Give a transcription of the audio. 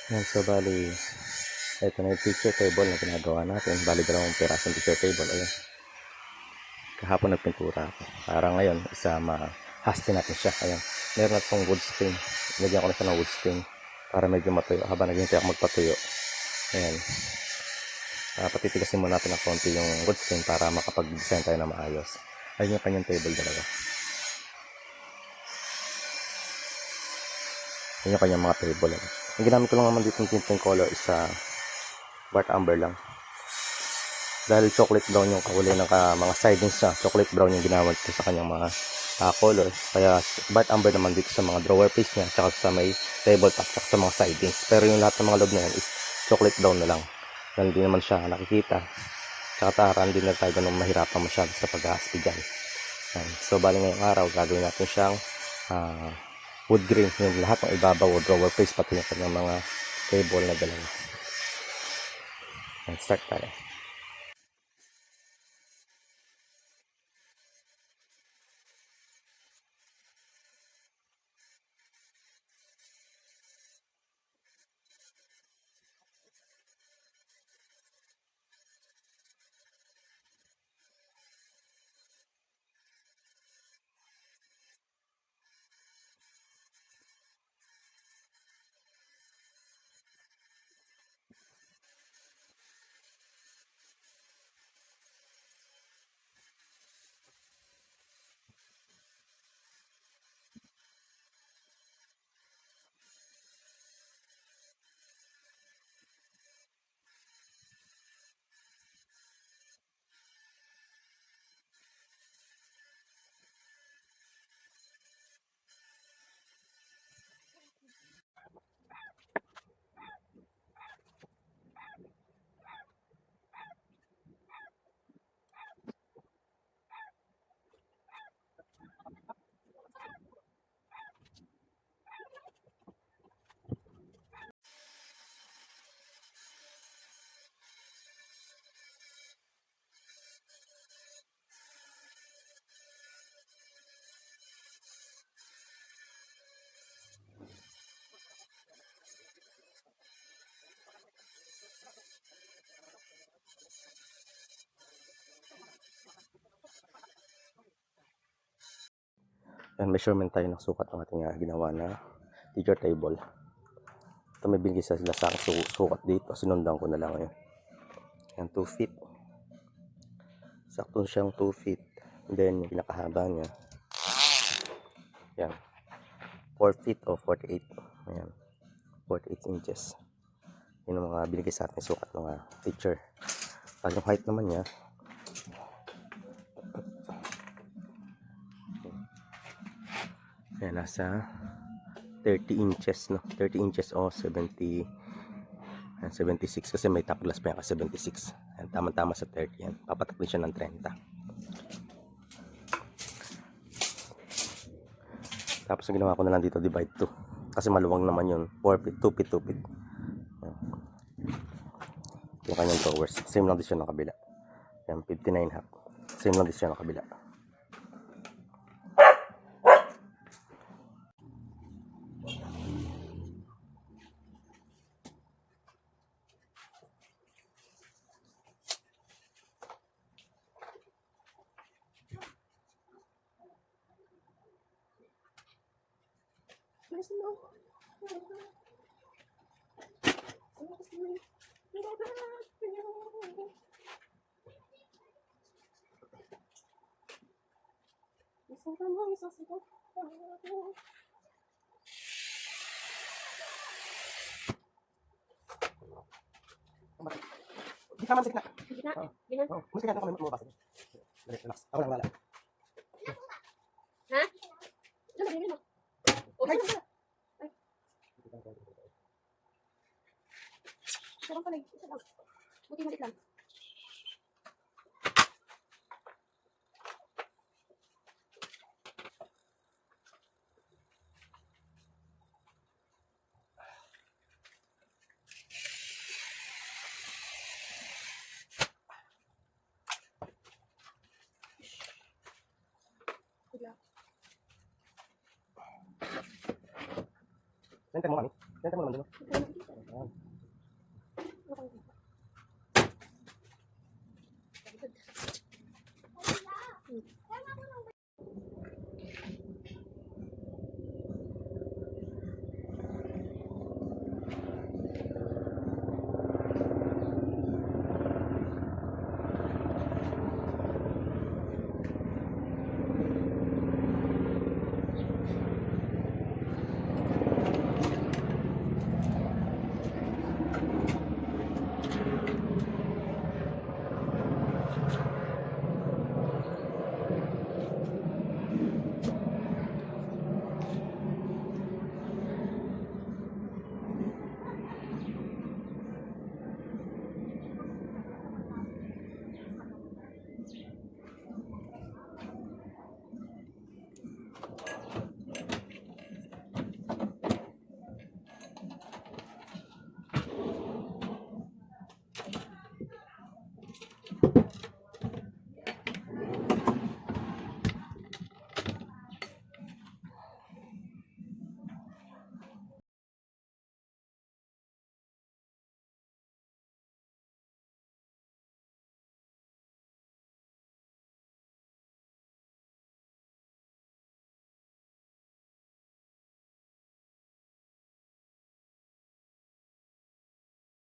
Yan, so bali, ito na yung picture table na ginagawa natin. Bali, dalawang pirasong picture table. Ayan, kahapon nagpintura ako. Para ngayon, isa ma-hastin natin siya. Ayan, meron na itong wood stain. Lagyan ko na siya ng wood stain para medyo matuyo. Habang naghihintay ako magpatuyo. Ayan, patitigasin muna natin ng konti yung wood stain para makapag-design tayo na maayos. Ayun yung kanyang table dalawa. Yun yung kanyang mga table. Ang ginamit ko lang naman dito ng tinting color is Bart Amber lang. Dahil chocolate brown yung kulay ng mga sidings niya. Chocolate brown yung ginamit ko sa kanyang mga color. Kaya Bart Amber naman dito sa mga drawer face niya. Tsaka sa may tabletop. Tsaka sa mga sidings. Pero yung lahat ng mga loob na yan is chocolate brown na lang. Dahil hindi naman siya nakikita. Tsaka taran, hindi na tayo ganun mahirapan masyado sa pag-haspi dyan. So bali ngayong araw, gagawin natin siyang wood grain. Yung lahat ng ibabaw o drawer face pati yung kanyang mga table na dalawa. Start tayo. Yan, measurement tayo ng sukat ng ating ginawa na teacher table. Ito may binigay sila sa akin sukat dito. Sinundan ko na lang ngayon. Yan, 2 feet. Sakto siyang 2 feet. And then, yung pinakahaba niya. Yan. 4 feet o 48. Ayan. 48 inches. Yun ang mga binigay sa atin sukat ng teacher. At yung height naman niya, yan, nasa 30 inches, no? 30 inches o 70, 76 kasi may top glass pa yan, 76. Yan, tama-tama sa 30 yan. Papatak din siya ng 30. Tapos ang ginawa ko na lang dito, divide 2. Kasi maluwang naman yun. 4 feet, 2 feet, 2 feet. Yan. Yung kanyang drawers. Same lang din siya ng kabila. Yan, 59 half. Same lang din siya ng kabila. Di ka man sa gitna. Gitna? Oo. Mas kaya ako may mabasa. Relax. Ako lang wala. Ha? Ano ba yun mo? Ay! Sarang pala. Isa lang. Buti malit lang. Sente mo, mami. Senta mo naman dun. Ayan.